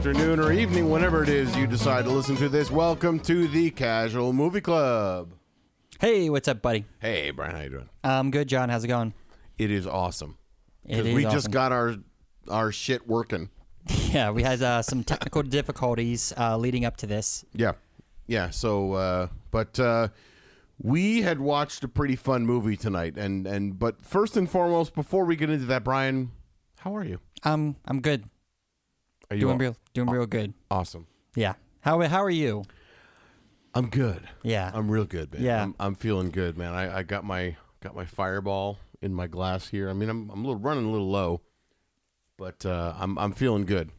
afternoon, or evening, whenever it is you decide to listen to this. Welcome to the Casual Movie Club. Hey, what's up, buddy? Hey, Brian, how you doing? I'm good, John. How's it going? It is awesome. It is we awesome. just got our shit working. Yeah, we had some technical difficulties leading up to this. Yeah. So, but we had watched a pretty fun movie tonight, but first and foremost, before we get into that, Brian, how are you? I'm good. Are you doing real good? Awesome. Yeah. How are you? I'm good. Yeah. I'm real good, man. Yeah. I'm feeling good, man. I got my Fireball in my glass here. I mean, I'm running a little low, but I'm feeling good.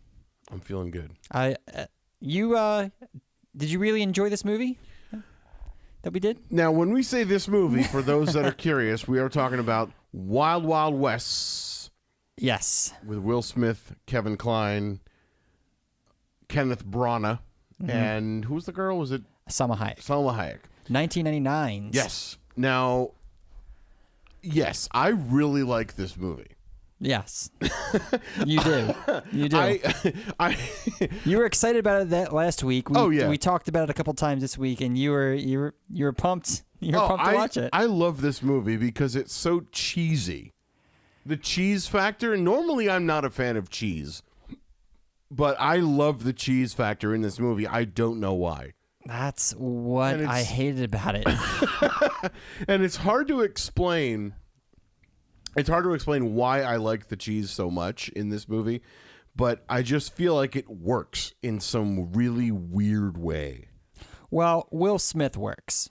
I'm feeling good. Did you really enjoy this movie that we did? Now, when we say this movie, for those that are curious, we are talking about Wild Wild West. Yes. With Will Smith, Kevin Kline, Kenneth Branagh, and who was the girl? Was it Salma Hayek. Salma Hayek. 1999. Yes. Now, yes, I really like this movie. Yes. You do. You do. You were excited about it that last week. We talked about it a couple times this week, and you were pumped. You were pumped to watch it. I love this movie because it's so cheesy. The cheese factor. Normally, I'm not a fan of cheese, but I love the cheese factor in this movie. I don't know why. That's what I hated about it. And it's hard to explain. It's hard to explain why I like the cheese so much in this movie, but I just feel like it works in some really weird way. Well, Will Smith works.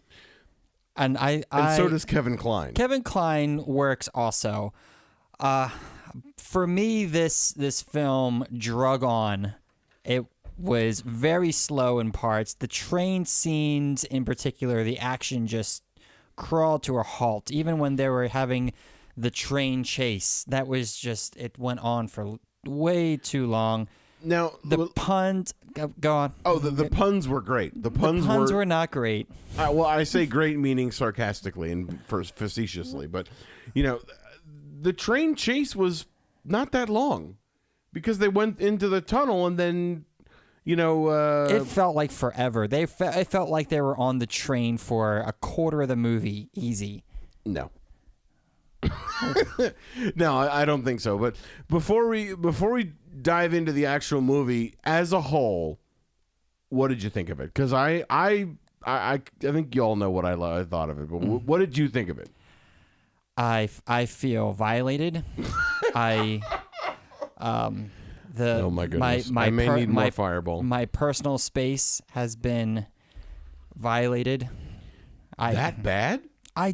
And so does Kevin Kline. Kevin Kline works also. For me, this film drug on. It was very slow in parts. The train scenes in particular, the action just crawled to a halt. Even when they were having the train chase, that was just, it went on for way too long. Now, the puns, go on. Oh, the puns were great. The puns were not great. Well, I say great meaning sarcastically and facetiously, but, the train chase was not that long because they went into the tunnel and then, it felt like forever. It felt like they were on the train for a quarter of the movie, easy. No. No, I don't think so. But before we dive into the actual movie as a whole, what did you think of it? Because I think you all know what I thought of it. But what did you think of it? I feel violated. Oh my goodness! I may need more Fireball. My personal space has been violated. That bad? I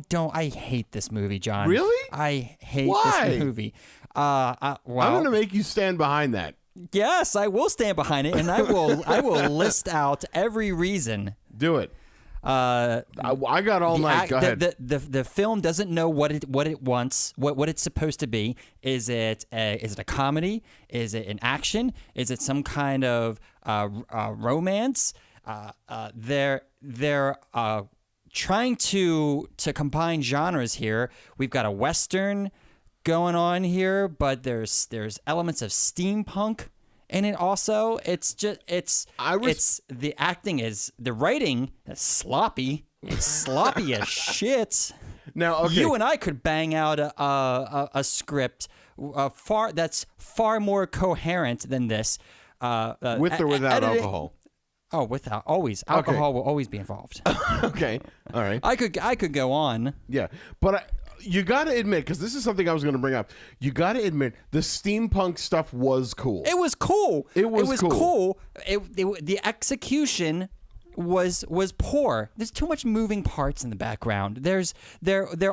hate this movie, John. Really? I hate Why? this movie. Well, I'm going to make you stand behind that. Yes, I will stand behind it, and I will list out every reason. Do it. I got all night. Go ahead. The film doesn't know what it wants, what it's supposed to be. Is it a comedy? Is it an action? Is it some kind of romance? They're trying to combine genres here. We've got a Western going on here, but there's elements of steampunk in it also. The writing is sloppy. It's sloppy as shit. Now, okay. You and I could bang out a script that's far more coherent than this. With or without alcohol? Oh, without always. Alcohol will always be involved. Okay. All right. I could go on. Yeah. But you got to admit, because this is something I was going to bring up, you got to admit the steampunk stuff was cool. It was cool. It was cool. The execution was poor. There's too much moving parts in the background. They're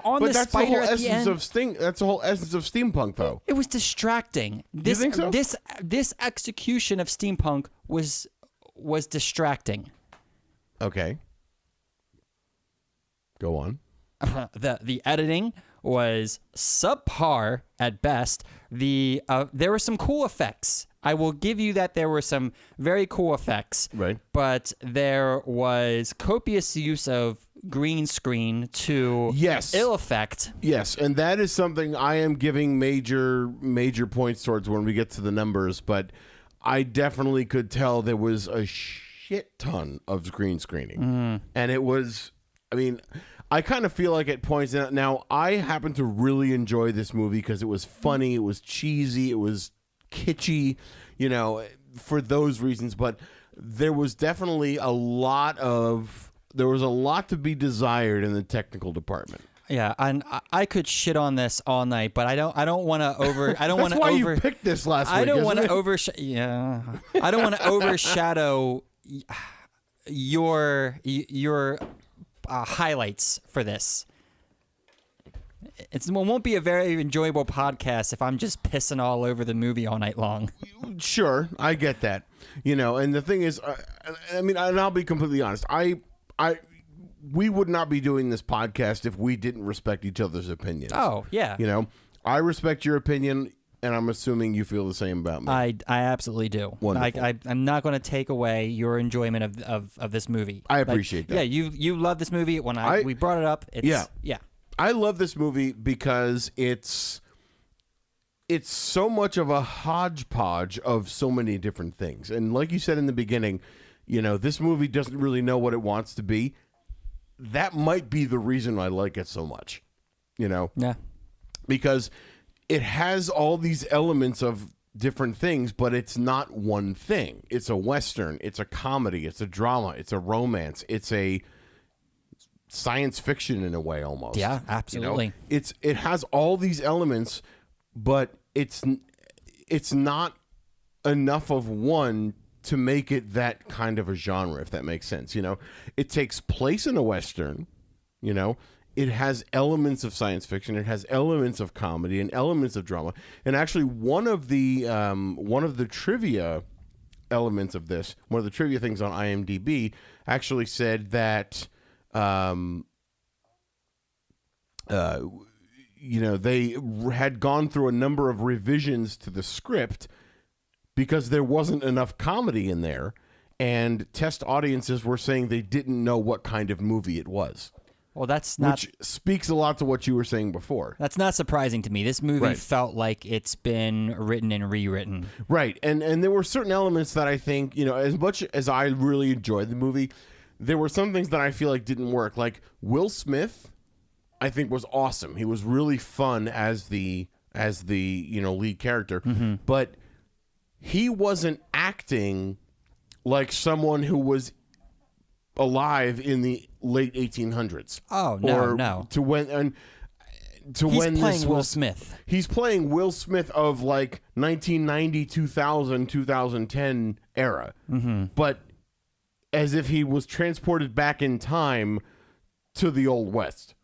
on the spider at the end. That's the whole essence of steampunk, though. It was distracting. You think so? This execution of steampunk was distracting. Okay. Go on. The editing was subpar at best. There were some cool effects. I will give you that there were some very cool effects. Right. But there was copious use of green screen to ill effect. Yes, and that is something I am giving major points towards when we get to the numbers. But I definitely could tell there was a shit ton of green screening. And it was, I mean, I kind of feel like at points now I happen to really enjoy this movie because it was funny, it was cheesy, it was kitschy, you know, for those reasons. But there was definitely a lot to be desired in the technical department. Yeah, and I could shit on this all night, but I don't want to over. I don't want to That's why over. you picked this last week. I don't want to overshadow. I don't want to overshadow your highlights for this. It won't be a very enjoyable podcast if I'm just pissing all over the movie all night long. Sure, I get that. You know, and the thing is, I mean, and I'll be completely honest. We would not be doing this podcast if we didn't respect each other's opinions. Oh, yeah. You know, I respect your opinion, and I'm assuming you feel the same about me. I absolutely do. Wonderful. I'm not going to take away your enjoyment of this movie. I appreciate that. Yeah, you love this movie. When we brought it up, yeah. I love this movie because it's so much of a hodgepodge of so many different things. And like you said in the beginning, you know, this movie doesn't really know what it wants to be. That might be the reason I like it so much, you know? Yeah. Because it has all these elements of different things, but it's not one thing. It's a Western, it's a comedy, it's a drama, it's a romance, it's a science fiction in a way almost. Yeah, absolutely. You know? It has all these elements, but it's not enough of one to make it that kind of a genre, if that makes sense. You know, it takes place in a Western, you know, it has elements of science fiction, it has elements of comedy and elements of drama. And actually one of the trivia elements of this, one of the trivia things on IMDb actually said that, you know, they had gone through a number of revisions to the script because there wasn't enough comedy in there, and test audiences were saying they didn't know what kind of movie it was. Well, that's not... Which speaks a lot to what you were saying before. That's not surprising to me. This movie felt like it's been written and rewritten. Right, and there were certain elements that I think, you know, as much as I really enjoyed the movie, there were some things that I feel like didn't work. Like Will Smith, I think, was awesome. He was really fun as the you know, lead character, but he wasn't acting like someone who was alive in the late 1800s. Oh, no, no. He's playing Will Smith. He's playing Will Smith of like 1990, 2000, 2010 era. But as if he was transported back in time to the Old West.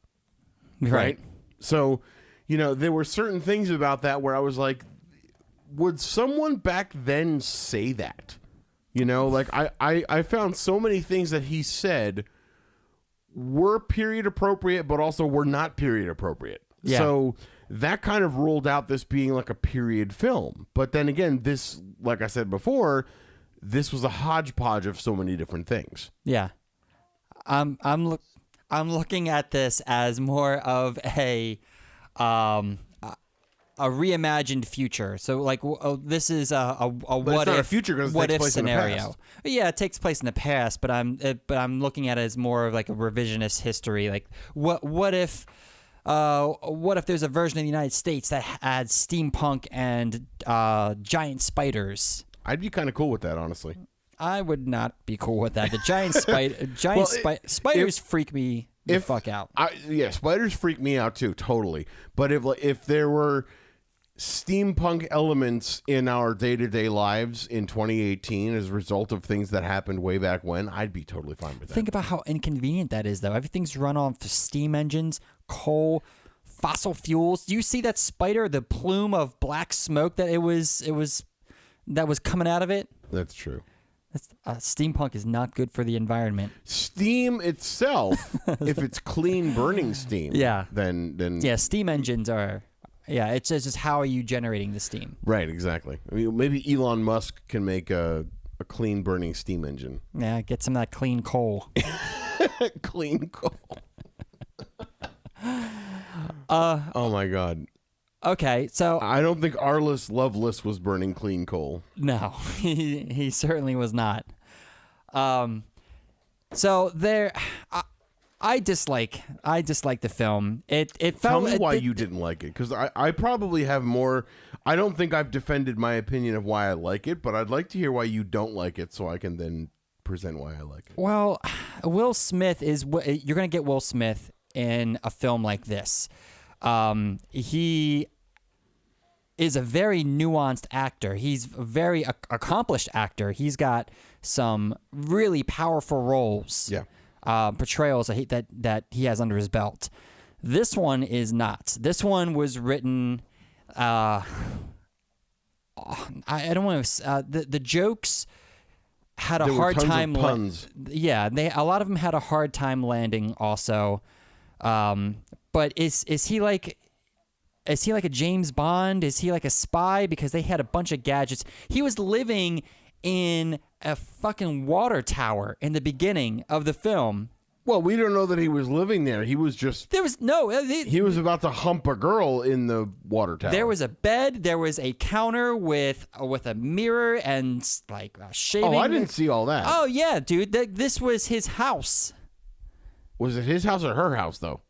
Right? So, you know, there were certain things about that where I was like, would someone back then say that? You know, like I found so many things that he said were period appropriate, but also were not period appropriate. Yeah. So that kind of ruled out this being like a period film. But then again, this, like I said before, this was a hodgepodge of so many different things. Yeah. I'm looking at this as more of a reimagined future. So like this is a what if future because what it if takes place scenario. in the past. Yeah, it takes place in the past, but I'm looking at it as more of like a revisionist history. Like what if there's a version of the United States that adds steampunk and giant spiders? I'd be kind of cool with that, honestly. I would not be cool with that. The giant spiders freak me the fuck out. Yeah, spiders freak me out too, totally. But if there were steampunk elements in our day-to-day lives in 2018 as a result of things that happened way back when, I'd be totally fine with that. Think about how inconvenient that is, though. Everything's run on steam engines, coal, fossil fuels. Do you see that spider, the plume of black smoke that that was coming out of it? That's true. Steampunk is not good for the environment. Steam itself, if it's clean burning steam, then yeah, steam engines are. Yeah, it's just how are you generating the steam? Right, exactly. I mean, maybe Elon Musk can make a clean burning steam engine. Yeah, get some of that clean coal. Clean coal. Oh my God. Okay, so I don't think Arliss Lovelace was burning clean coal. no, he certainly was not. So there, I dislike the film. It Tell felt me why you didn't like it, because I probably have more. I don't think I've defended my opinion of why I like it, but I'd like to hear why you don't like it, so I can then present why I like it. Well, Will Smith is you're going to get Will Smith in a film like this. He is a very nuanced actor. He's a very accomplished actor. He's got some really powerful roles, portrayals that he has under his belt. This one is not. This one was written. I don't want to. The jokes had a hard time. Puns. Yeah, a lot of them had a hard time landing. Also, but is he like? Is he like a James Bond? Is he like a spy? Because they had a bunch of gadgets. He was living in a fucking water tower in the beginning of the film. Well, we don't know that he was living there. He was just... There was no... he was about to hump a girl in the water tower. There was a bed. There was a counter with a mirror and like shaving. Oh, I didn't see all that. Oh, yeah, dude. This was his house. Was it his house or her house, though?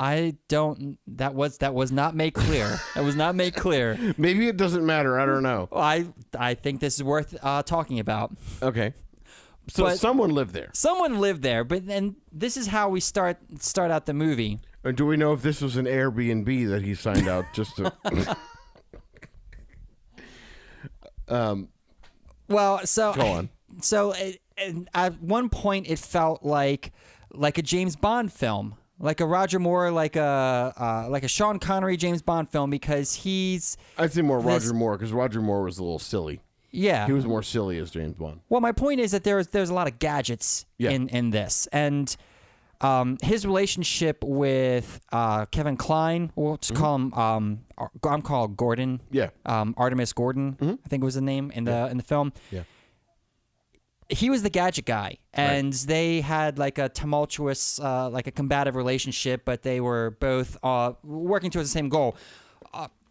I don't... That was not made clear. That was not made clear. Maybe it doesn't matter. I don't know. I think this is worth talking about. Okay. So someone lived there. Someone lived there, but then this is how we start out the movie. And do we know if this was an Airbnb that he signed out just to... Well, so... Go on. So at one point it felt like a James Bond film. Like a Roger Moore, like a Sean Connery James Bond film, because he's... I'd say more Roger Moore, because Roger Moore was a little silly. Yeah. He was more silly as James Bond. Well, my point is that there's a lot of gadgets in this. And his relationship with Kevin Kline, we'll just call him... I'm called Gordon. Yeah. Artemis Gordon, I think was the name in the film. Yeah. He was the gadget guy, and they had like a tumultuous, like a combative relationship, but they were both working towards the same goal.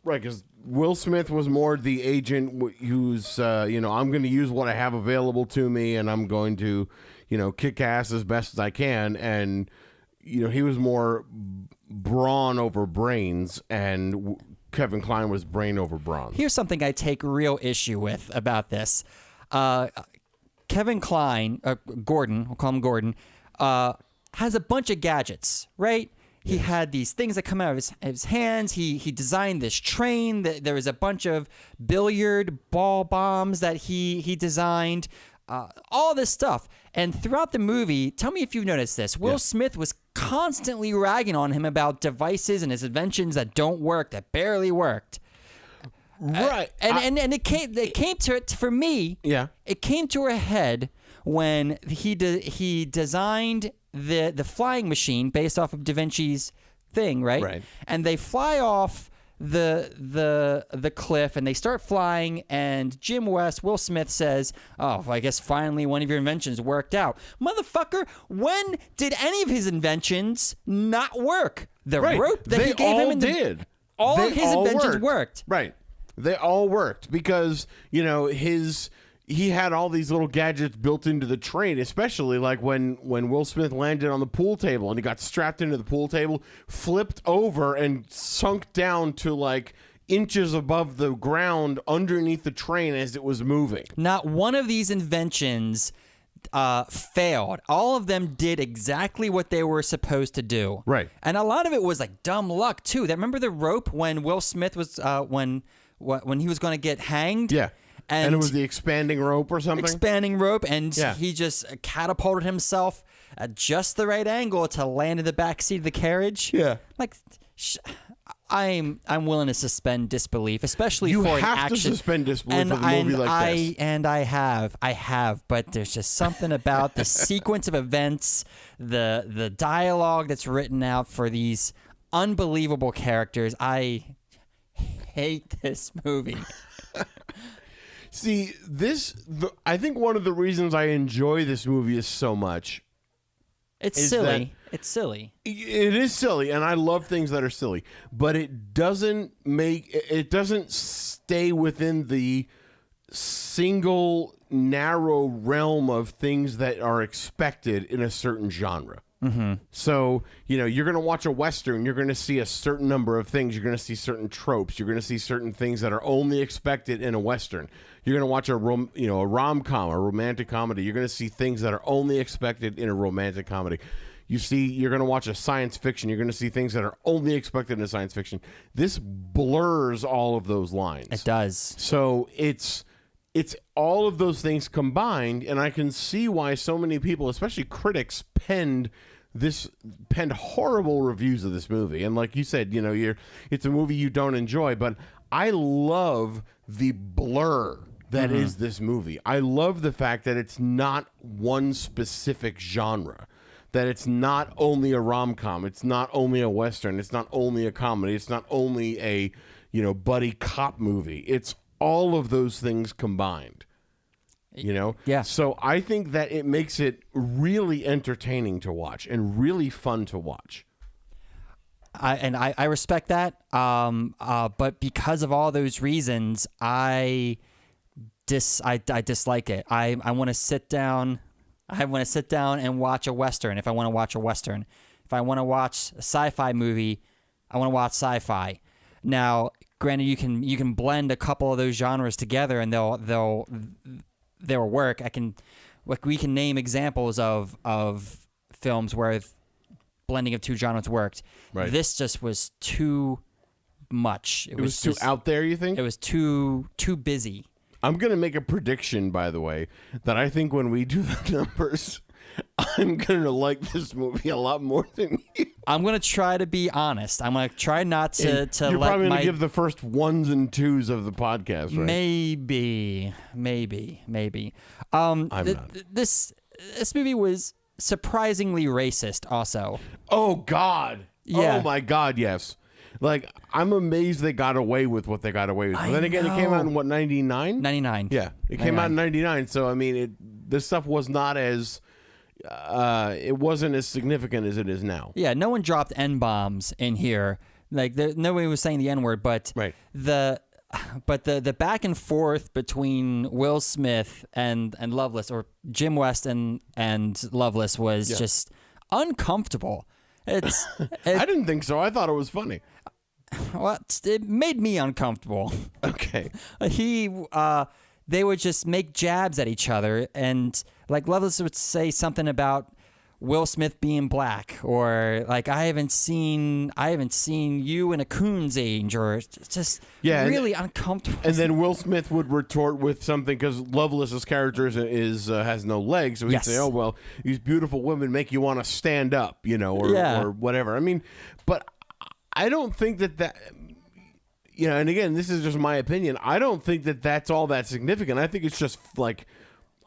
Right, because Will Smith was more the agent who's, I'm going to use what I have available to me, and I'm going to, kick ass as best as I can. And, he was more brawn over brains, and Kevin Kline was brain over brawn. Here's something I take real issue with about this. Kevin Kline, Gordon, we'll call him Gordon, has a bunch of gadgets, right? He had these things that come out of his hands. He designed this train. There was a bunch of billiard ball bombs that he designed, all this stuff. And throughout the movie, tell me if you've noticed this, Will Smith was constantly ragging on him about devices and his inventions that don't work, that barely worked. Right. And it came to it for me. Yeah. It came to a head when he designed the flying machine based off of Da Vinci's thing, right? Right. And they fly off the cliff and they start flying, and Jim West, Will Smith says, "Oh, I guess finally one of your inventions worked out." Motherfucker, when did any of his inventions not work? The rope that he gave him did. All of his inventions worked. Right. They all worked because, he had all these little gadgets built into the train, especially like when Will Smith landed on the pool table and he got strapped into the pool table, flipped over and sunk down to like inches above the ground underneath the train as it was moving. Not one of these inventions failed. All of them did exactly what they were supposed to do. Right. And a lot of it was like dumb luck too. Remember the rope when Will Smith was when he was going to get hanged? Yeah. And it was the expanding rope or something? Expanding rope, and he just catapulted himself at just the right angle to land in the back seat of the carriage. Yeah. Like, I'm willing to suspend disbelief, especially you for an have action. To suspend disbelief with a movie like this. And I have, but there's just something about the sequence of events, the dialogue that's written out for these unbelievable characters. I hate this movie. See, I think one of the reasons I enjoy this movie is so much It's is silly. It's silly. It is silly, and I love things that are silly, but it doesn't stay within the single narrow realm of things that are expected in a certain genre. Mm-hmm. So, you're going to watch a Western, you're going to see a certain number of things. You're going to see certain tropes. You're going to see certain things that are only expected in a Western. You're going to watch a rom-com, a romantic comedy. You're going to see things that are only expected in a romantic comedy. You're going to watch a science fiction. You're going to see things that are only expected in a science fiction. This blurs all of those lines. It does. So it's all of those things combined, and I can see why so many people, especially critics, penned horrible reviews of this movie. And like you said, it's a movie you don't enjoy, but I love the blur that is this movie. I love the fact that it's not one specific genre, that it's not only a rom-com, it's not only a Western, it's not only a comedy, it's not only a, buddy cop movie. It's all of those things combined, Yeah. So I think that it makes it really entertaining to watch and really fun to watch. I respect that. But because of all those reasons, I dislike it. I want to sit down. I want to sit down and watch a Western if I want to watch a Western. If I want to watch a sci-fi movie, I want to watch sci-fi. Now, granted, you can blend a couple of those genres together and they'll work. We can name examples of films where blending of two genres worked. Right. This just was too much. It was too out there, you think? It was too busy. I'm going to make a prediction, by the way, that I think when we do the numbers, I'm going to like this movie a lot more than you. I'm going to try to be honest. I'm going to try not to You're let probably going to give the first ones and twos of the podcast, right? Maybe. I'm not. This movie was surprisingly racist also. Oh, God. Yeah. Oh, my God, yes. Like, I'm amazed they got away with what they got away with. But then again, it came out in, what, 99? 99. Yeah, it came out in 99. So, I mean, this stuff was not as... it wasn't as significant as it is now. Yeah, no one dropped N-bombs in here. Like, nobody was saying the N-word, but right. the back and forth between Will Smith and Loveless, or Jim West and Loveless, was just uncomfortable. I didn't think so. I thought it was funny. Well, it made me uncomfortable. Okay. They would just make jabs at each other, and like Loveless would say something about Will Smith being black, or like I haven't seen you in a coon's age, or just really uncomfortable. And then Will Smith would retort with something, because Loveless's character has no legs, so he'd say, "Oh well, these beautiful women make you want to stand up," or whatever. I mean, but I don't think that. And again, this is just my opinion. I don't think that that's all that significant. I think it's just like,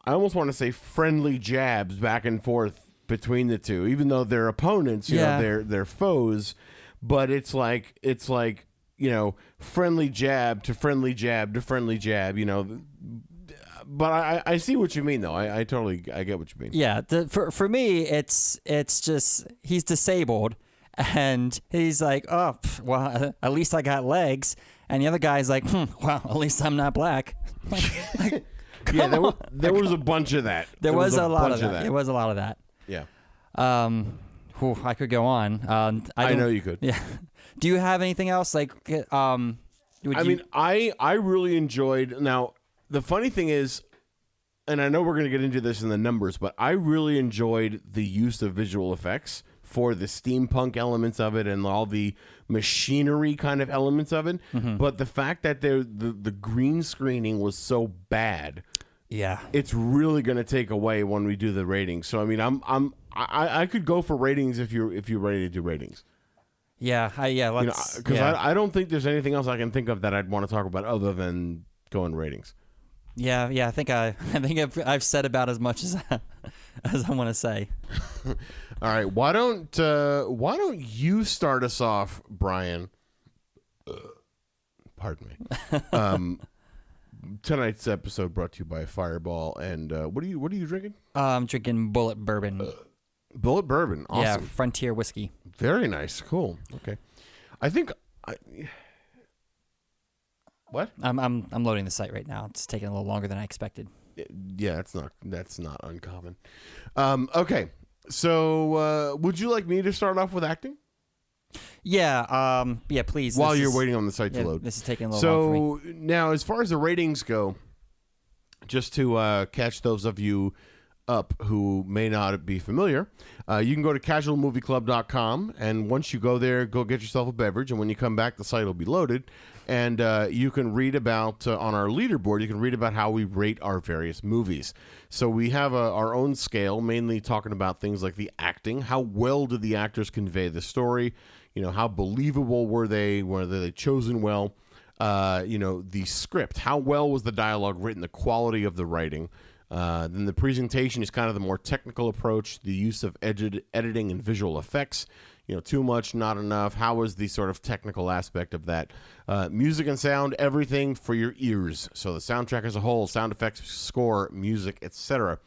I almost want to say friendly jabs back and forth between the two, even though they're opponents, they're foes. But it's like friendly jab to friendly jab to friendly jab. But I see what you mean, though. I get what you mean. Yeah, for me, it's just he's disabled. And he's like, "Oh, well, at least I got legs." And the other guy's like, "Well, at least I'm not black." There was a bunch of that. There was a lot of that. There was a lot of that. Yeah. I could go on. I know you could. Yeah. Do you have anything else? Like, I really enjoyed. Now, the funny thing is, and I know we're going to get into this in the numbers, but I really enjoyed the use of visual effects for the steampunk elements of it and all the machinery kind of elements of it. Mm-hmm. But the fact that the green screening was so bad, it's really going to take away when we do the ratings. So I mean, I could go for ratings if you're ready to do ratings. Let's. Because I don't think there's anything else I can think of that I'd want to talk about other than going ratings. Yeah. I think I've said about as much as I want to say. All right, why don't you start us off, Brian? Pardon me. Tonight's episode brought to you by Fireball, and what are you drinking? I'm drinking Bullet Bourbon. Bullet bourbon. Awesome. Yeah, Frontier whiskey. Very nice. Cool. Okay. I think. What? I'm loading the site right now. It's taking a little longer than I expected. Yeah, that's not uncommon. Okay. So, would you like me to start off with acting? Yeah. Yeah. Please. While you're waiting on the site to load. This is taking a little long for me. So now, as far as the ratings go, just to catch those of you up who may not be familiar, you can go to casualmovieclub.com, and once you go there, go get yourself a beverage, and when you come back, the site will be loaded, and you can read about, on our leaderboard, you can read about how we rate our various movies. So we have our own scale, mainly talking about things like the acting, how well did the actors convey the story, how believable were they chosen well, the script, how well was the dialogue written, the quality of the writing. Then the presentation is kind of the more technical approach, the use of editing and visual effects. Too much, not enough. How was the sort of technical aspect of that? Music and sound, everything for your ears. So the soundtrack as a whole, sound effects, score, music, etc.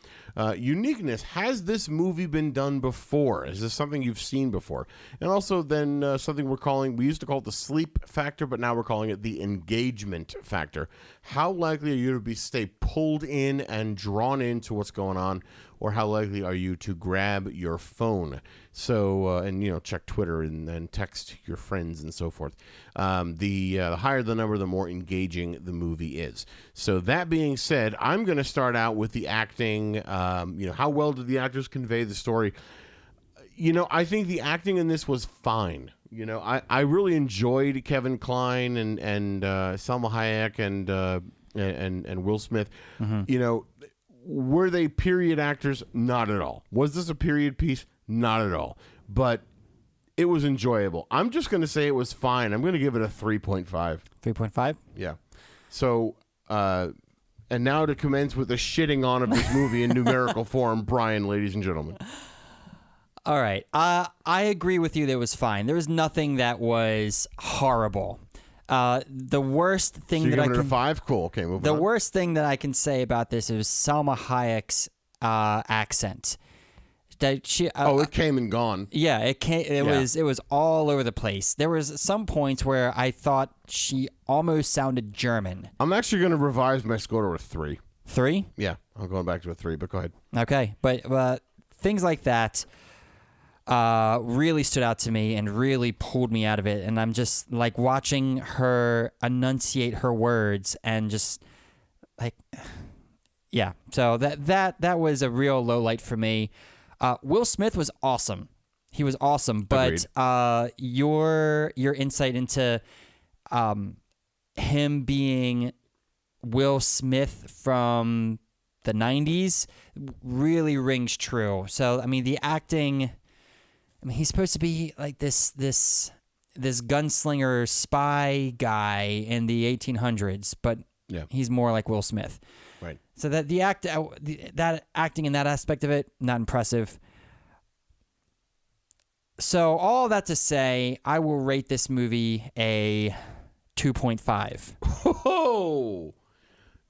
Uniqueness. Has this movie been done before? Is this something you've seen before? And also then something we used to call it the sleep factor, but now we're calling it the engagement factor. How likely are you to stay pulled in and drawn into what's going on? Or how likely are you to grab your phone? So, and check Twitter and text your friends and so forth. The higher the number, the more engaging the movie is. So that being said, I'm going to start out with the acting. How well did the actors convey the story? I think the acting in this was fine. I really enjoyed Kevin Kline and Salma Hayek and Will Smith. Mm-hmm. Were they period actors? Not at all. Was this a period piece? Not at all. But it was enjoyable. I'm just going to say it was fine. I'm going to give it a 3.5. 3.5? Yeah. So, and now to commence with the shitting on of this movie in numerical form, Brian, ladies and gentlemen. All right. I agree with you that it was fine. There was nothing that was horrible. The worst thing so that I can... it a 5? Cool. Okay, moving on. The worst thing that I can say about this is Salma Hayek's accent. That she it came and gone. Yeah, it came. It was all over the place. There was some points where I thought she almost sounded German. I'm actually going to revise my score to a 3. 3? Yeah, I'm going back to a 3, but go ahead. Okay, but things like that really stood out to me and really pulled me out of it. And I'm just like watching her enunciate her words and just like, yeah. So that was a real low light for me. Will Smith was awesome. He was awesome. But your insight into him being Will Smith from the 90s really rings true. So, I mean, the acting... he's supposed to be like this gunslinger spy guy in the 1800s, but he's more like Will Smith. Right. So that that acting in that aspect of it, not impressive. So all that to say, I will rate this movie a 2.5. Oh,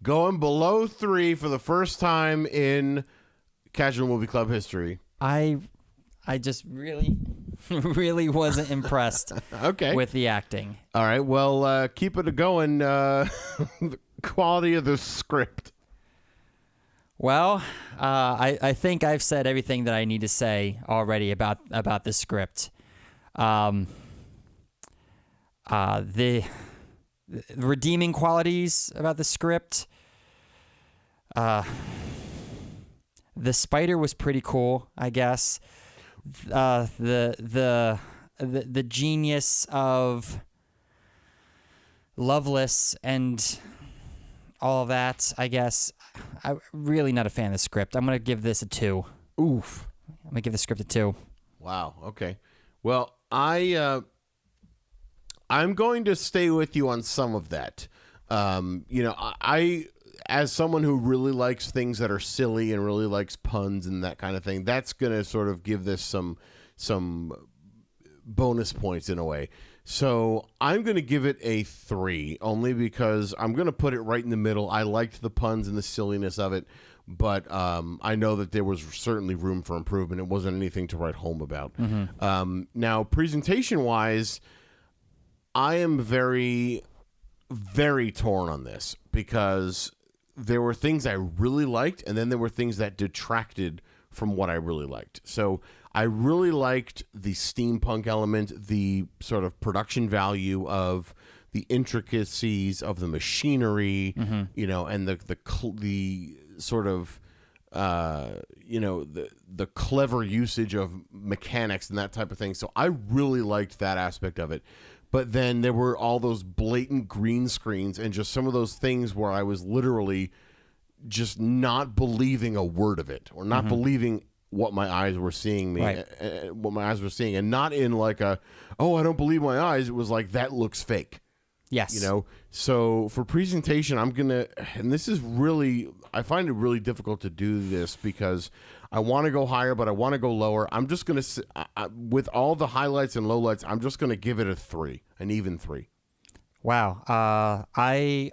going below 3 for the first time in Casual Movie Club history. I just really wasn't impressed with the acting. All right. Well, keep it going. The quality of the script. Well, I think I've said everything that I need to say already about the script. The redeeming qualities about the script. The spider was pretty cool, I guess. The genius of Loveless and all of that, I guess. I'm really not a fan of the script. I'm going to give this a 2. Oof. I'm going to give the script a 2. Wow. Okay. Well, I'm going to stay with you on some of that. I as someone who really likes things that are silly and really likes puns and that kind of thing, that's going to sort of give this some bonus points in a way. So I'm going to give it a 3, only because I'm going to put it right in the middle. I liked the puns and the silliness of it, but I know that there was certainly room for improvement. It wasn't anything to write home about. Now, presentation-wise, I am very, very torn on this because there were things I really liked, and then there were things that detracted from what I really liked. So I really liked the steampunk element, the sort of production value of the intricacies of the machinery, you know, and the sort of the clever usage of mechanics and that type of thing. So I really liked that aspect of it. But then there were all those blatant green screens and just some of those things where I was literally just not believing a word of it, or not believing what my eyes were seeing what my eyes were seeing, and not in like I don't believe my eyes. It was like, that looks fake. Yes. You know, so for presentation, and this is really, I find it really difficult to do this because I want to go higher, but I want to go lower. I'm just going to, with all the highlights and lowlights, I'm just going to give it a 3, an even 3. Wow. I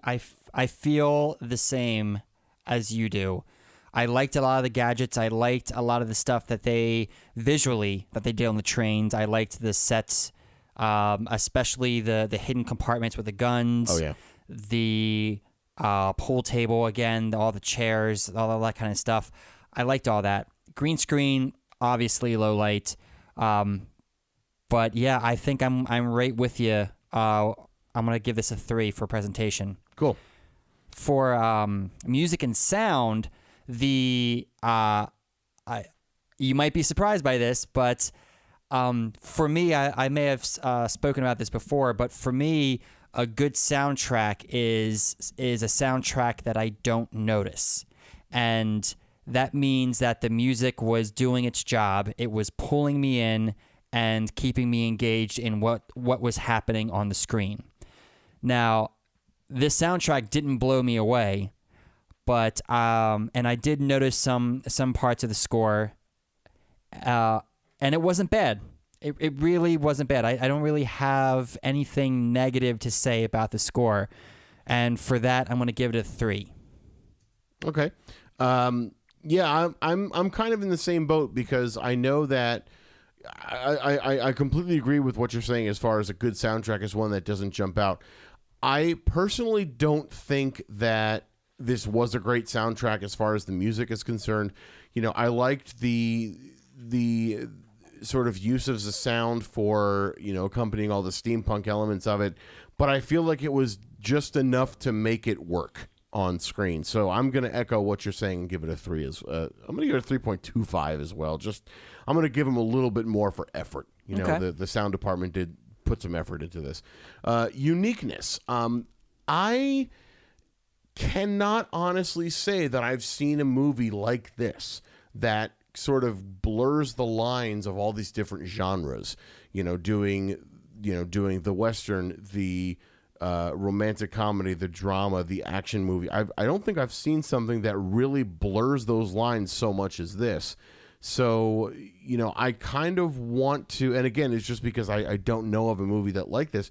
feel the same as you do. I liked a lot of the gadgets. I liked a lot of the stuff that they did on the trains. I liked the sets, especially the hidden compartments with the guns. Oh, yeah. The pool table, again, all the chairs, all that kind of stuff. I liked all that. Green screen, obviously low light. But yeah, I think I'm right with you. I'm going to give this a 3 for presentation. Cool. For music and sound, you might be surprised by this, but for me, I may have spoken about this before, but for me, a good soundtrack is a soundtrack that I don't notice. And that means that the music was doing its job. It was pulling me in and keeping me engaged in what was happening on the screen. Now, this soundtrack didn't blow me away, but and I did notice some parts of the score, and it wasn't bad. It really wasn't bad. I don't really have anything negative to say about the score, and for that, I'm going to give it a 3. Okay. Yeah, I'm kind of in the same boat because I know that I completely agree with what you're saying as far as a good soundtrack is one that doesn't jump out. I personally don't think that this was a great soundtrack as far as the music is concerned. You know, I liked the sort of use of the sound for, you know, accompanying all the steampunk elements of it, but I feel like it was just enough to make it work on screen. So I'm going to echo what you're saying and give it a 3. I'm going to give it a 3.25 as well. Just, I'm going to give them a little bit more for effort. You know, Okay. the sound department did put some effort into this. Uniqueness. I cannot honestly say that I've seen a movie like this that sort of blurs the lines of all these different genres. You know, doing the Western, the romantic comedy, the drama, the action movie. I don't think I've seen something that really blurs those lines so much as this. So, you know, I kind of want to, and again, it's just because I don't know of a movie that like this.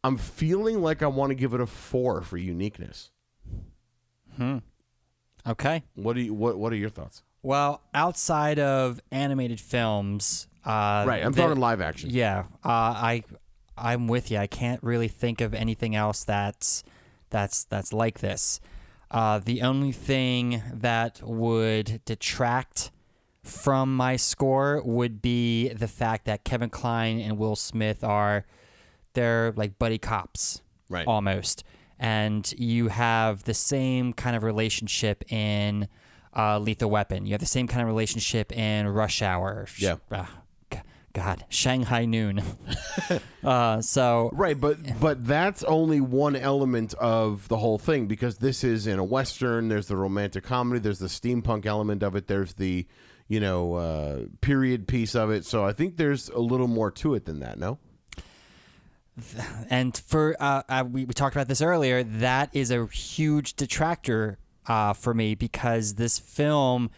I'm feeling like I want to give it a 4 for uniqueness. Okay. What are your thoughts? Well, outside of animated films, Right, I'm talking live action. Yeah, I'm with you. I can't really think of anything else that's like this. The only thing that would detract from my score would be the fact that Kevin Kline and Will Smith they're like buddy cops, Right. almost, and you have the same kind of relationship in Lethal Weapon. You have the same kind of relationship in Rush Hour. Yeah. God, Shanghai Noon. So Right, but that's only one element of the whole thing, because this is in a Western. There's the romantic comedy. There's the steampunk element of it. There's the, period piece of it. So I think there's a little more to it than that, no? And for we talked about this earlier, that is a huge detractor for me, because this film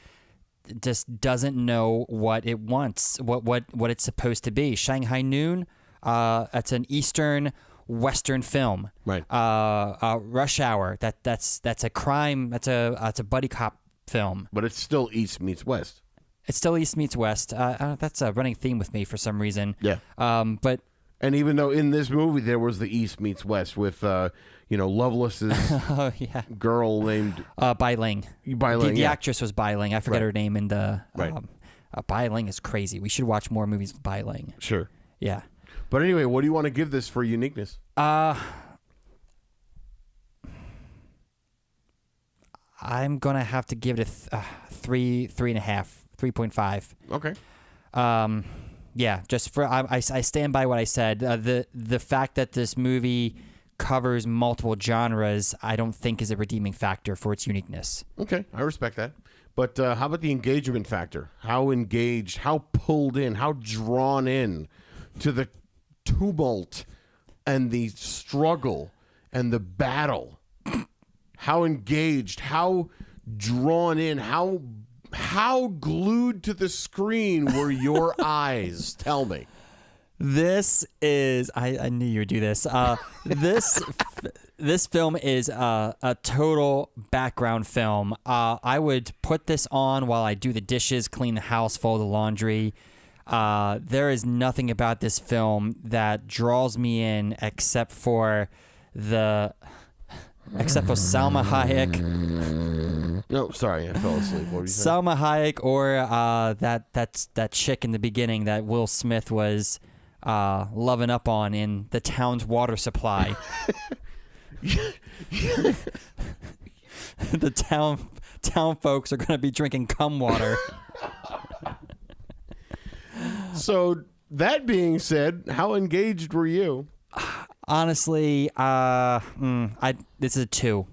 just doesn't know what it wants, what it's supposed to be. Shanghai Noon, that's an Eastern Western film. Right. Rush Hour, that's a crime, that's a buddy cop film. But it's still East meets West. It's still East meets West. That's a running theme with me for some reason. Yeah. But And even though in this movie there was the East meets West with, Lovelace's oh yeah, girl named Bai Ling. The actress was Bai Ling. I forget her name in the. Right. Bai Ling is crazy. We should watch more movies with Bai Ling. Sure. Yeah. But anyway, what do you want to give this for uniqueness? I'm gonna have to give it a 3.5. Okay. Yeah, just for I stand by what I said. The fact that this movie covers multiple genres, I don't think is a redeeming factor for its uniqueness. Okay, I respect that. But how about the engagement factor? How engaged, how pulled in, how drawn in to the tumult and the struggle and the battle? How engaged, how drawn in, how glued to the screen were your eyes? Tell me. This is I knew you would do this. This film is a total background film. I would put this on while I do the dishes, clean the house, fold the laundry. There is nothing about this film that draws me in except for Salma Hayek. No, sorry, I fell asleep. What were you saying? Salma Hayek or that chick in the beginning that Will Smith was loving up on in the town's water supply. The town folks are going to be drinking cum water. So that being said, how engaged were you? Honestly, this is a 2.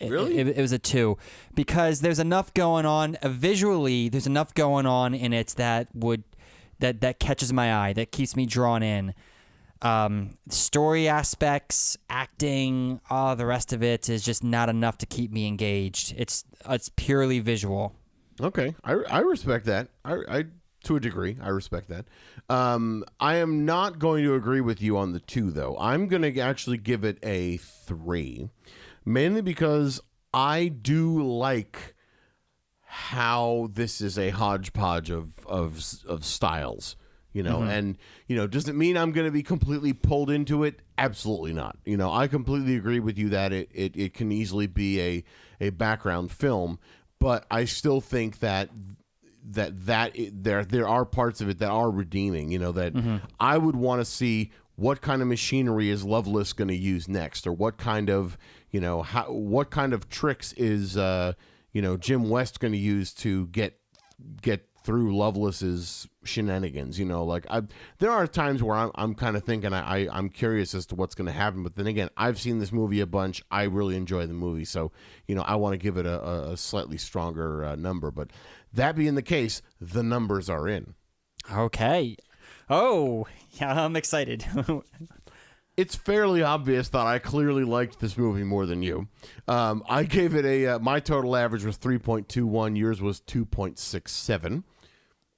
Really? It was a 2 because there's enough going on visually. There's enough going on in it that catches my eye, that keeps me drawn in. Story aspects, acting, the rest of it is just not enough to keep me engaged. It's purely visual. Okay, I respect that. I to a degree, I respect that. I am not going to agree with you on the 2, though. I'm going to actually give it a 3, mainly because I do like how this is a hodgepodge of styles, and, does it mean I'm going to be completely pulled into it? Absolutely not. I completely agree with you that it can easily be a background film, but I still think that there are parts of it that are redeeming, that I would want to see what kind of machinery is Lovelace going to use next, or what kind of, what kind of tricks is, Jim West going to use to get through Lovelace's shenanigans. There are times where I'm kind of thinking I'm curious as to what's going to happen, but then again, I've seen this movie a bunch. I really enjoy the movie, so I want to give it a slightly stronger number. But that being the case, the numbers are in. Okay. Oh, yeah, I'm excited. It's fairly obvious that I clearly liked this movie more than you. I gave it my total average was 3.21. Yours was 2.67.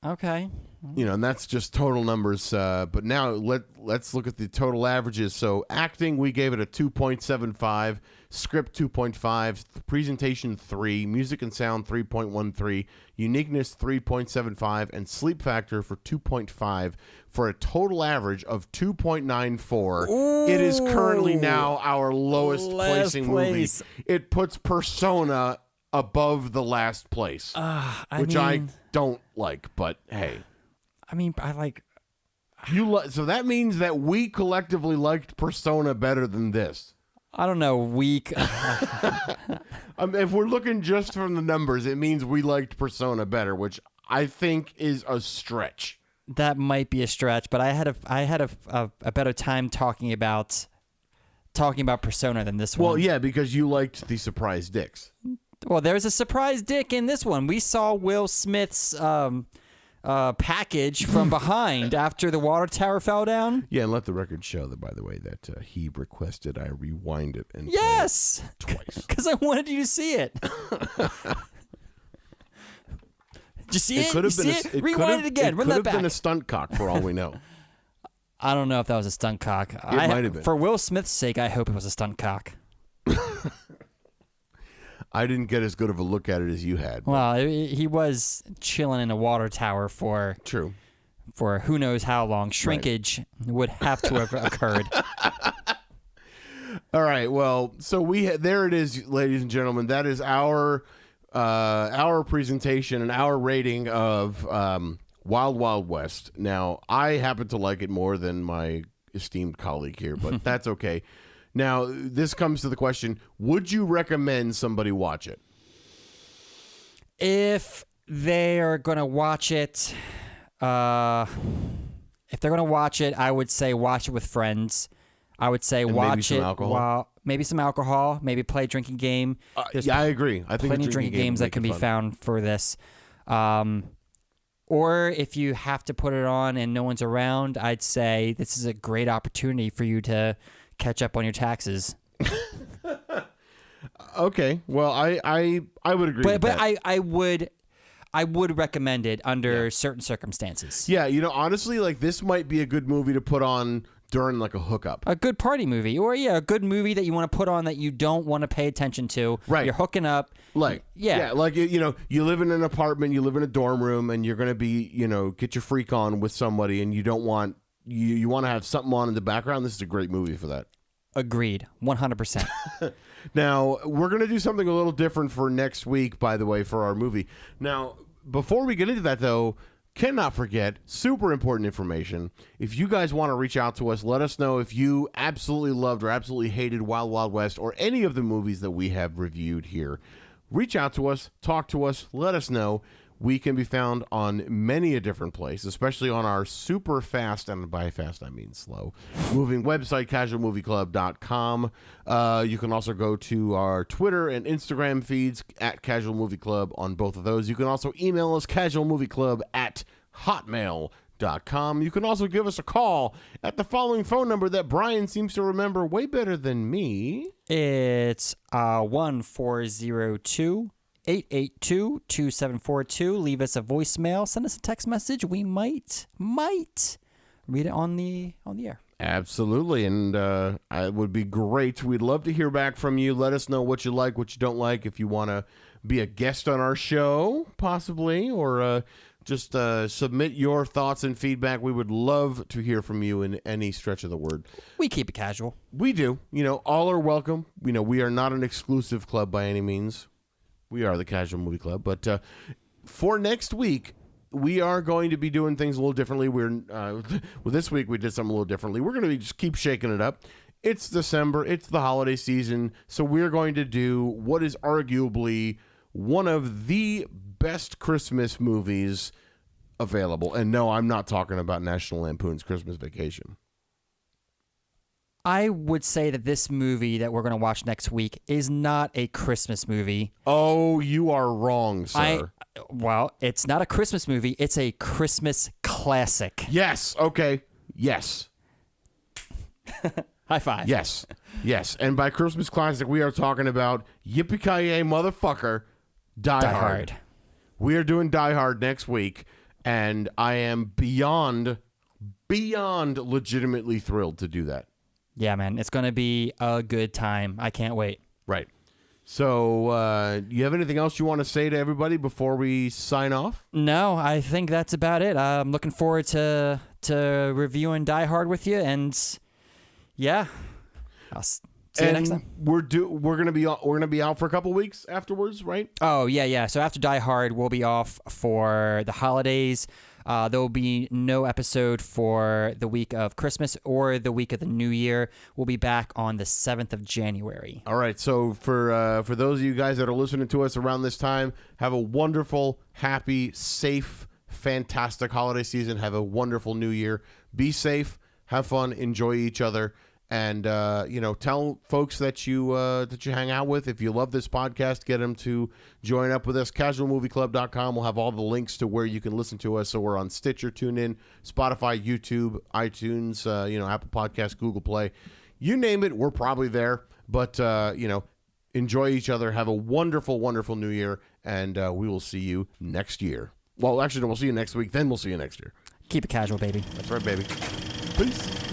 Okay. And that's just total numbers. But now let's look at the total averages. So acting, we gave it a 2.75. Script 2.5. Presentation 3. Music and sound 3.13. Uniqueness 3.75. And sleep factor for 2.5. For a total average of 2.94. Ooh, it is currently now our lowest placing movie. It puts Persona above the last place, which I don't like, but hey. I like... So that means that we collectively liked Persona better than this. I don't know, weak. If we're looking just from the numbers, it means we liked Persona better, which I think is a stretch. That might be a stretch, but I had a better time talking about Persona than this one. Well, yeah, because you liked the surprise dicks. Well, there's a surprise dick in this one. We saw Will Smith's package from behind after the water tower fell down. Yeah, and let the record show that, by the way, that he requested I rewind it and yes, play it twice because I wanted you to see it. Did you see it? Could have been it? Rewind it again. Run that back. It could have been a stunt cock for all we know. I don't know if that was a stunt cock. It might have been. For Will Smith's sake, I hope it was a stunt cock. I didn't get as good of a look at it as you had. Well, he was chilling in a water tower for who knows how long. Shrinkage would have to have occurred. All right. Well, so there it is, ladies and gentlemen. That is our presentation and our rating of Wild Wild West. Now, I happen to like it more than my esteemed colleague here, but that's okay. Now, this comes to the question, would you recommend somebody watch it? If they are going to watch it, I would say watch it with friends. I would say watch it while maybe some alcohol, maybe play a drinking game. Yeah, I agree. I think plenty of drinking games that can be found for this. Or if you have to put it on and no one's around, I'd say this is a great opportunity for you to catch up on your taxes. Okay. Well, I would agree with that. But I would recommend it under certain circumstances. Yeah, honestly, like this might be a good movie to put on during like a hookup. A good party movie, or a good movie that you want to put on that you don't want to pay attention to. Right. You're hooking up. Like like you live in an apartment, you live in a dorm room, and you're gonna be get your freak on with somebody, and you don't want you want to have something on in the background. This is a great movie for that. Agreed, 100%. Now we're gonna do something a little different for next week, by the way, for our movie. Now, before we get into that, though, cannot forget, super important information. If you guys want to reach out to us, let us know if you absolutely loved or absolutely hated Wild Wild West or any of the movies that we have reviewed here. Reach out to us, talk to us, let us know. We can be found on many a different place, especially on our super fast, and by fast I mean slow, moving website, casualmovieclub.com. You can also go to our Twitter and Instagram feeds at Casual Movie Club on both of those. You can also email us, casualmovieclub@hotmail.com. You can also give us a call at the following phone number that Brian seems to remember way better than me. It's 1402-882-2742. Leave us a voicemail. Send us a text message. We might read it on the air. Absolutely, and it would be great. We'd love to hear back from you. Let us know what you like, what you don't like. If you want to be a guest on our show, possibly, or just submit your thoughts and feedback. We would love to hear from you in any stretch of the word. We keep it casual. We do. All are welcome. We are not an exclusive club by any means. We are the Casual Movie Club. But for next week, we are going to be doing things a little differently. This week we did something a little differently. We're going to just keep shaking it up. It's December. It's the holiday season. So we're going to do what is arguably one of the best Christmas movies available. And no, I'm not talking about National Lampoon's Christmas Vacation. I would say that this movie that we're going to watch next week is not a Christmas movie. Oh, you are wrong, sir. Well, it's not a Christmas movie. It's a Christmas classic. Yes. Okay. Yes. High five. Yes. Yes. And by Christmas classic, we are talking about Yippee-ki-yay, motherfucker, Die Hard. We are doing Die Hard next week, and I am beyond legitimately thrilled to do that. Yeah, man. It's going to be a good time. I can't wait. Right. So, you have anything else you want to say to everybody before we sign off? No, I think that's about it. I'm looking forward to reviewing Die Hard with you, and yeah, I'll see you next time. We're gonna be out for a couple weeks afterwards, right? Oh yeah. So after Die Hard, we'll be off for the holidays. There will be no episode for the week of Christmas or the week of the New Year. We'll be back on the 7th of January. All right. So for those of you guys that are listening to us around this time, have a wonderful, happy, safe, fantastic holiday season. Have a wonderful New Year. Be safe. Have fun. Enjoy each other. And tell folks that you hang out with. If you love this podcast, get them to join up with us. CasualMovieClub.com. We'll have all the links to where you can listen to us. So we're on Stitcher, TuneIn, Spotify, YouTube, iTunes, Apple Podcasts, Google Play. You name it, we're probably there. But enjoy each other. Have a wonderful, wonderful New Year, and we will see you next year. Well, actually, no, we'll see you next week. Then we'll see you next year. Keep it casual, baby. That's right, baby. Peace.